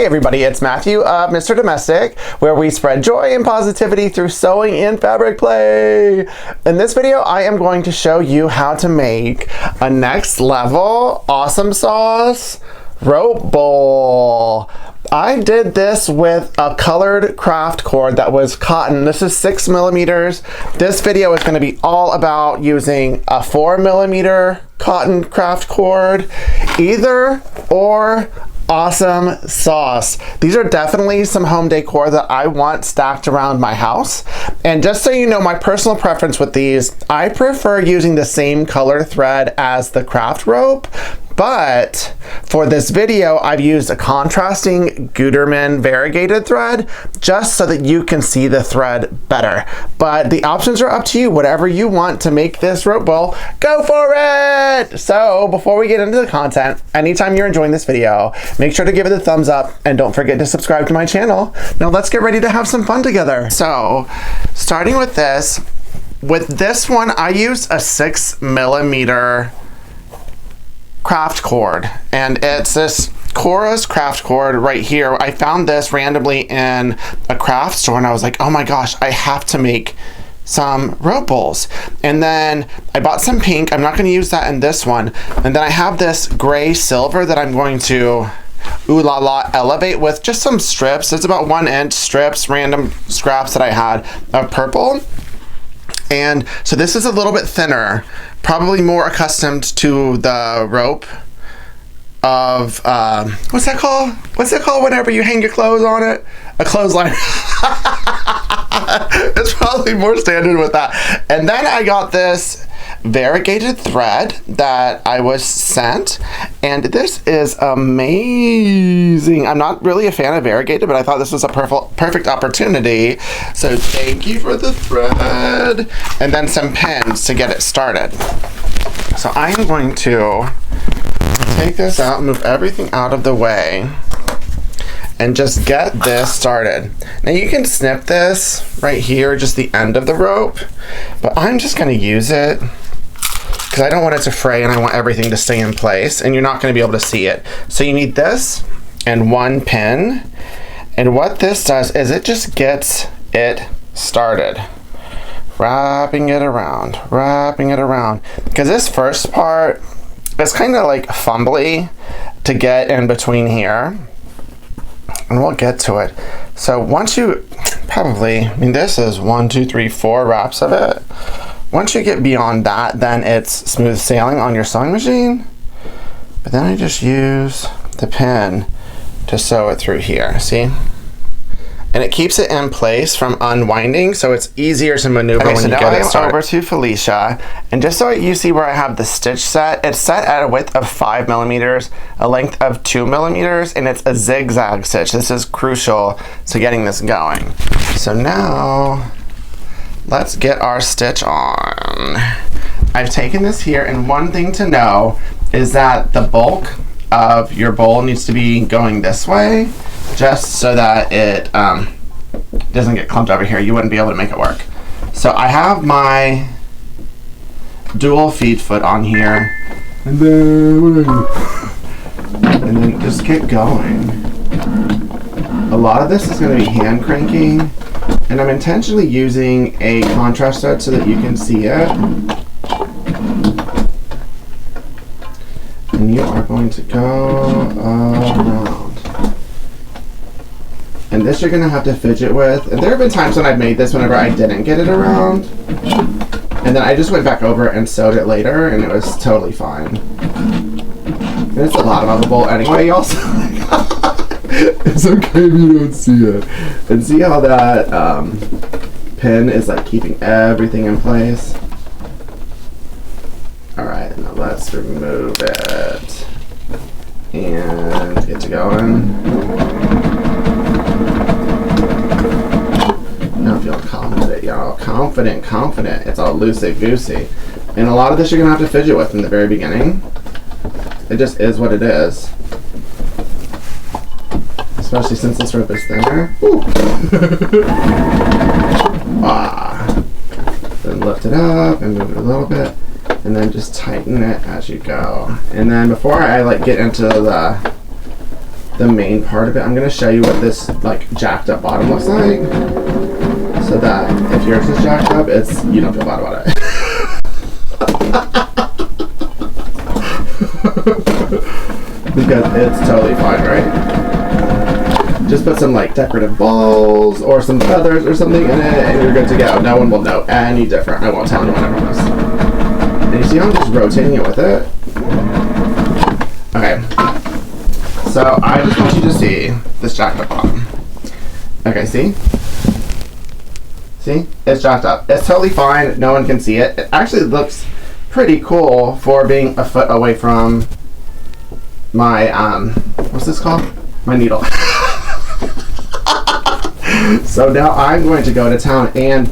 Hey everybody, it's Matthew of Mr. Domestic, where we spread joy and positivity through sewing and fabric play. In this video, I am going to show you how to make a next level awesome sauce rope bowl. I did this with a colored craft cord that was cotton. This is 6 millimeters. This video is going to be all about using a 4 millimeter cotton craft cord, either or. Awesome sauce. These are definitely some home decor that I want stacked around my house. And just so you know, my personal preference with these, I prefer using the same color thread as the craft rope. But for this video, I've used a contrasting Gutermann variegated thread just so that you can see the thread better. But the options are up to you. Whatever you want to make this rope bowl, go for it! So before we get into the content, anytime you're enjoying this video, make sure to give it a thumbs up and don't forget to subscribe to my channel. Now let's get ready to have some fun together. So starting with this one, I used a 6 millimeter craft cord, and it's this Cora's craft cord right here. I found this randomly in a craft store and I was like, oh my gosh, I have to make some rope bowls. And then I bought some pink. I'm not going to use that in this one. And then I have this gray silver that I'm going to ooh la la elevate with just some strips. It's about 1 inch strips, random scraps that I had of purple. And so this is a little bit thinner, probably more accustomed to the rope of, what's that called? What's it called whenever you hang your clothes on it? A clothesline. It's probably more standard with that. And then I got this variegated thread that I was sent, and this is amazing. I'm not really a fan of variegated, but I thought this was a perfect opportunity. So thank you for the thread. And then some pins to get it started. So I am going to take this out, move everything out of the way, and just get this started. Now you can snip this right here, just the end of the rope, but I'm just gonna use it because I don't want it to fray and I want everything to stay in place, and you're not gonna be able to see it. So you need this and 1 pin, and what this does is it just gets it started. Wrapping it around, because this first part is kind of like fumbly to get in between here. And we'll get to it. So once you this is 1, 2, 3, 4 wraps of it. Once you get beyond that, then it's smooth sailing on your sewing machine. But then I just use the pin to sew it through here, see? And it keeps it in place from unwinding, so it's easier to maneuver when you get it started. Over to Felicia, and just so you see where I have the stitch set, it's set at a width of 5 millimeters, a length of 2 millimeters, and it's a zigzag stitch. This is crucial to getting this going. So now, let's get our stitch on. I've taken this here, and one thing to know is that the bulk of your bowl needs to be going this way, just so that it doesn't get clumped over here. You wouldn't be able to make it work. So I have my dual feed foot on here, and then just get going. A lot of this is going to be hand cranking, and I'm intentionally using a contrast thread so that you can see it. And you are going to go around. And this you're going to have to fidget with. And there have been times when I've made this whenever I didn't get it around. And then I just went back over and sewed it later, and it was totally fine. And it's a lot of a bowl anyway, y'all. It's okay if you don't see it. And see how that pin is like keeping everything in place? Alright, now let's remove it and get to going. Now I feel confident, y'all. Confident. It's all loosey-goosey. And a lot of this you're going to have to fidget with in the very beginning. It just is what it is. Especially since this rope is thinner. Then lift it up and move it a little bit. And then just tighten it as you go. And then before I get into the the main part of it. I'm gonna show you what this like jacked up bottom looks like, so that if yours is jacked up, you don't feel bad about it. Because it's totally fine, right? Just put some like decorative balls or some feathers or something in it, and you're good to go. No one will know any different. I won't tell anyone, I promise. And you see how I'm just rotating it with it? Okay. So I just want you to see this jacked up bottom. Okay, see? See? It's jacked up. It's totally fine. No one can see it. It actually looks pretty cool for being a foot away from my, what's this called? My needle. So now I'm going to go to town, and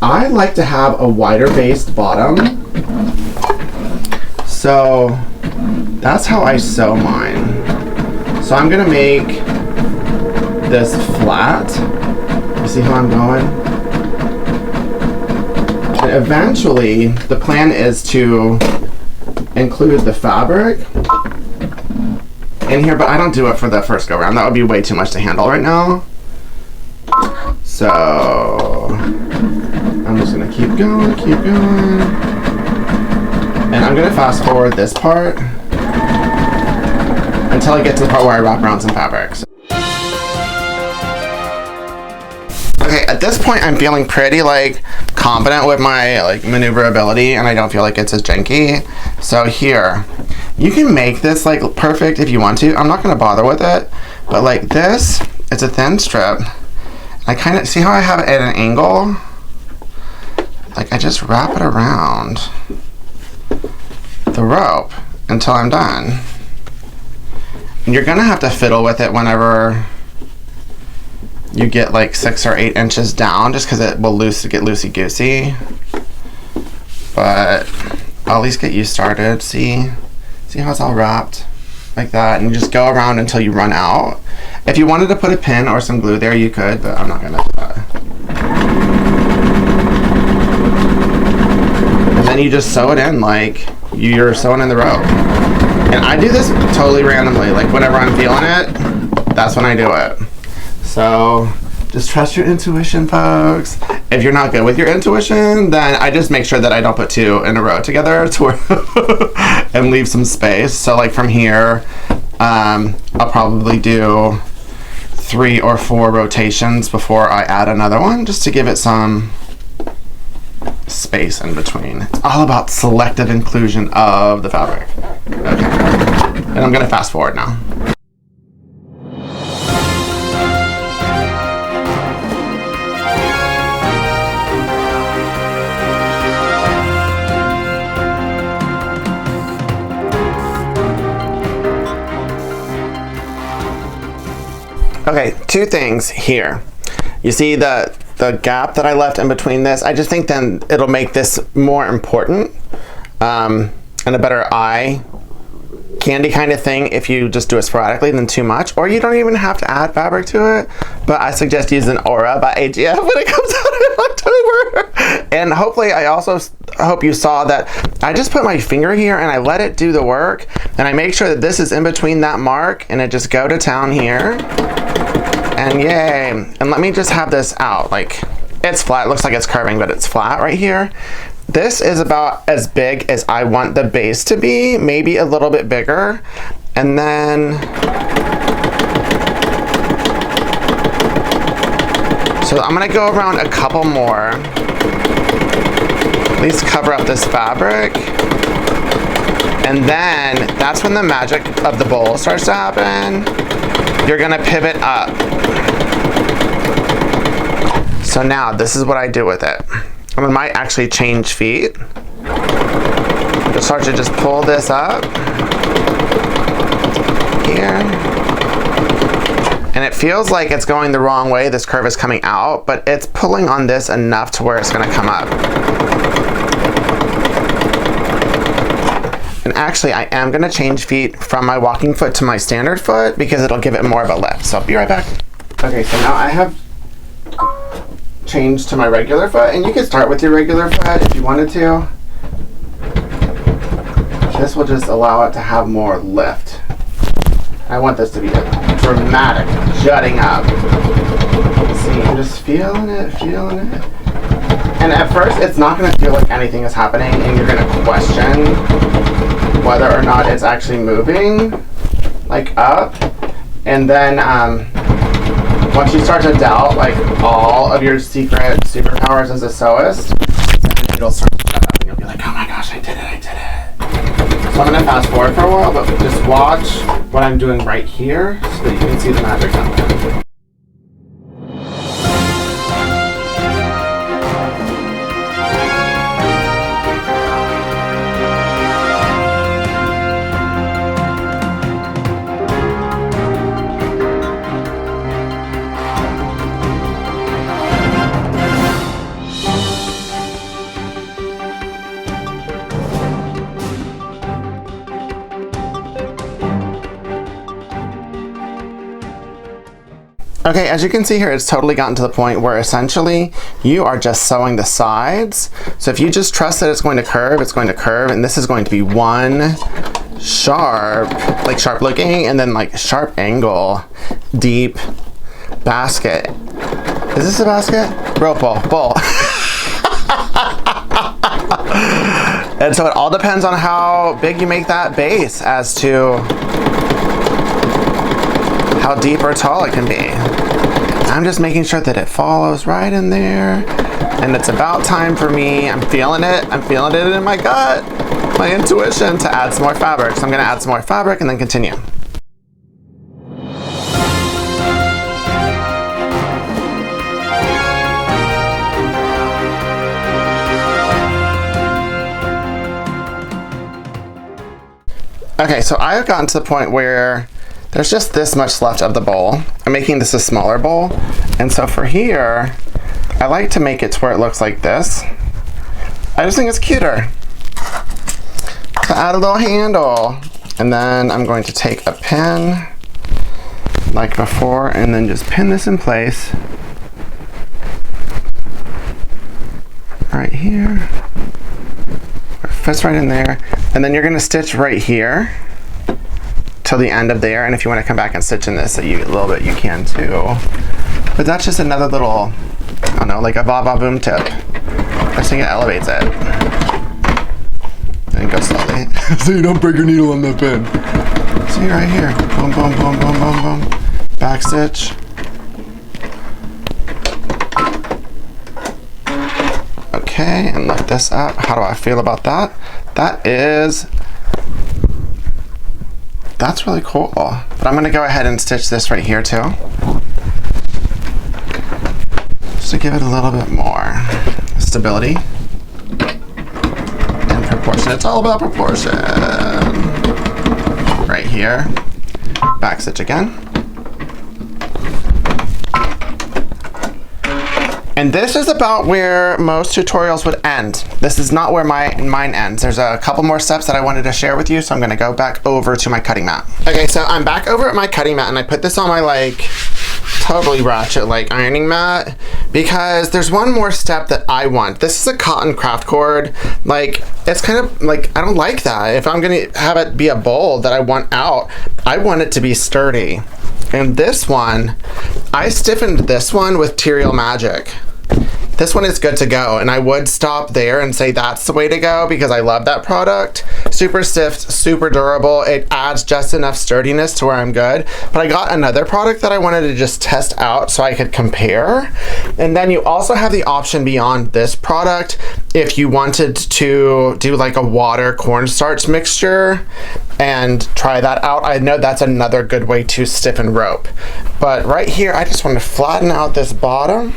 I like to have a wider based bottom. So that's how I sew mine. So I'm gonna make this flat. You see how I'm going? And eventually, the plan is to include the fabric in here, but I don't do it for the first go round. That would be way too much to handle right now. So I'm just gonna keep going. And I'm gonna fast forward this part until I get to the part where I wrap around some fabrics. Okay, at this point I'm feeling pretty like confident with my like maneuverability, and I don't feel like it's as janky. So here, you can make this like perfect if you want to. I'm not gonna bother with it, but like this, it's a thin strip. I kind of see how I have it at an angle. Like I just wrap it around the rope until I'm done. And you're gonna have to fiddle with it whenever you get like 6 or 8 inches down, just because it will get loosey-goosey. But I'll at least get you started. See how it's all wrapped like that, and you just go around until you run out. If you wanted to put a pin or some glue there, you could, but I'm not gonna do that. And then you just sew it in like you're sewing in the rope. And I do this totally randomly, like whenever I'm feeling it, that's when I do it. So just trust your intuition, folks. If you're not good with your intuition, then I just make sure that I don't put 2 in a row together and leave some space. So like from here, I'll probably do 3 or 4 rotations before I add another one, just to give it some space in between. It's all about selective inclusion of the fabric. Okay, and I'm gonna fast forward now. Okay, 2 things here. You see the gap that I left in between this? I just think then it'll make this more important and a better eye candy kind of thing if you just do it sporadically than too much. Or you don't even have to add fabric to it, but I suggest using Aura by AGF when it comes out in October. And hopefully, I also hope you saw that I just put my finger here and I let it do the work, and I make sure that this is in between that mark, and it just go to town here. And yay. And let me just have this out. Like, it's flat. It looks like it's curving, but it's flat right here. This is about as big as I want the base to be, maybe a little bit bigger. And then, so I'm gonna go around a couple more. At least cover up this fabric. And then, that's when the magic of the bowl starts to happen. You're gonna pivot up. So now, this is what I do with it. I might actually change feet. Just start to just pull this up here. And it feels like it's going the wrong way. This curve is coming out, but it's pulling on this enough to where it's gonna come up. And actually, I am gonna change feet from my walking foot to my standard foot because it'll give it more of a lift. So I'll be right back. Okay, so now I have changed to my regular foot, and you can start with your regular foot if you wanted to. This will just allow it to have more lift. I want this to be it. dramatic, jutting up. See, I'm just feeling it. And at first, it's not going to feel like anything is happening, and you're going to question whether or not it's actually moving, like up. And then once you start to doubt, like, all of your secret superpowers as a sewist, then it'll start to shut up, and you'll be like, oh my gosh, I did it. So I'm going to fast forward for a while, but just watch what I'm doing right here so that you can see the magic happen. Okay, as you can see here, it's totally gotten to the point where essentially you are just sewing the sides. So if you just trust that it's going to curve, and this is going to be one sharp, like sharp looking, and then like sharp angle, deep basket. Is this a basket? Rope bowl. And so it all depends on how big you make that base as to how deep or tall it can be. I'm just making sure that it follows right in there. And it's about time for me. I'm feeling it in my gut, my intuition, to add some more fabric. So I'm gonna add some more fabric and then continue. Okay, so I've gotten to the point where there's just this much left of the bowl. I'm making this a smaller bowl. And so for here, I like to make it to where it looks like this. I just think it's cuter. So add a little handle. And then I'm going to take a pin, like before, and then just pin this in place. Right here. It fits right in there. And then you're gonna stitch right here till the end of there, and if you want to come back and stitch in this a little bit, you can too. But that's just another little, I don't know, like a ba-ba-boom tip. I just think it elevates it. And go slowly. So you don't break your needle on that pin. See right here. Boom, boom, boom, boom, boom, boom. Back stitch. Okay, and lift this up. How do I feel about that? That's really cool. But I'm gonna go ahead and stitch this right here too. Just to give it a little bit more stability and proportion. It's all about proportion. Right here. Back stitch again. And this is about where most tutorials would end. This is not where mine ends. There's a couple more steps that I wanted to share with you, so I'm gonna go back over to my cutting mat. Okay, so I'm back over at my cutting mat, and I put this on my like totally ratchet like ironing mat because there's one more step that I want. This is a cotton craft cord. Like, it's kind of like, I don't like that. If I'm gonna have it be a bowl that I want out, I want it to be sturdy. And this one, I stiffened this one with Material Magic. This one is good to go, and I would stop there and say that's the way to go because I love that product. Super stiff, super durable. It adds just enough sturdiness to where I'm good. But I got another product that I wanted to just test out so I could compare. And then you also have the option beyond this product if you wanted to do like a water cornstarch mixture and try that out. I know that's another good way to stiffen rope. But right here, I just want to flatten out this bottom.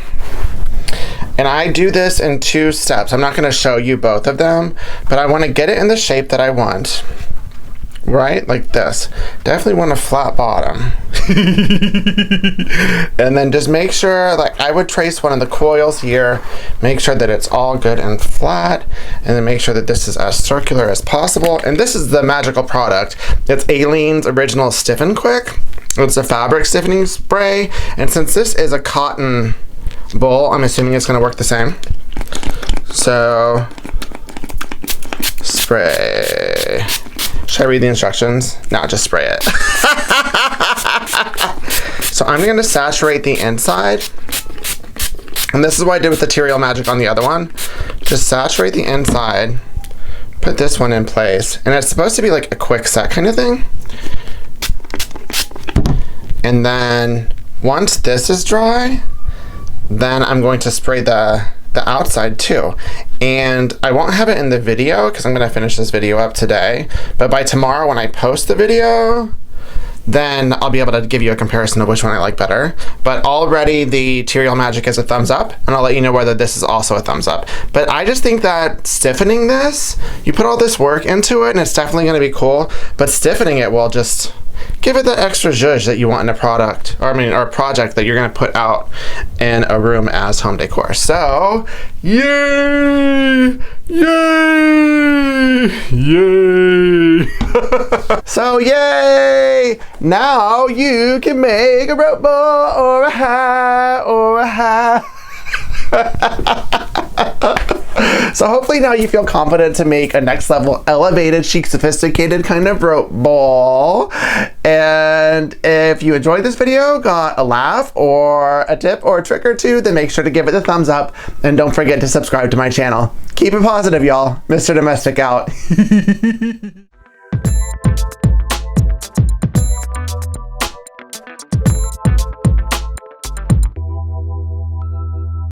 And I do this in 2 steps. I'm not gonna show you both of them, but I wanna get it in the shape that I want. Right, like this. Definitely want a flat bottom. And then just make sure, like I would trace one of the coils here, make sure that it's all good and flat, and then make sure that this is as circular as possible. And this is the magical product. It's Aleene's Original Stiffen Quick. It's a fabric stiffening spray, and since this is a cotton bowl, I'm assuming it's gonna work the same. So, spray. Should I read the instructions? No, just spray it. So I'm going to saturate the inside. And this is what I did with the Material Magic on the other one. Just saturate the inside. Put this one in place. And it's supposed to be like a quick set kind of thing. And then once this is dry, then I'm going to spray the outside too. And I won't have it in the video because I'm going to finish this video up today. But by tomorrow when I post the video, then I'll be able to give you a comparison of which one I like better. But already the Material Magic is a thumbs up, and I'll let you know whether this is also a thumbs up. But I just think that stiffening this, you put all this work into it, and it's definitely going to be cool, but stiffening it will just give it the extra zhuzh that you want in a product, or a project that you're going to put out in a room as home decor. So, yay! Yay! Yay! So, yay! Now you can make a rope ball or a hat or a hat. So hopefully now you feel confident to make a next level, elevated, chic, sophisticated kind of rope ball. And if you enjoyed this video, got a laugh or a tip or a trick or two, then make sure to give it a thumbs up. And don't forget to subscribe to my channel. Keep it positive, y'all. Mr. Domestic out.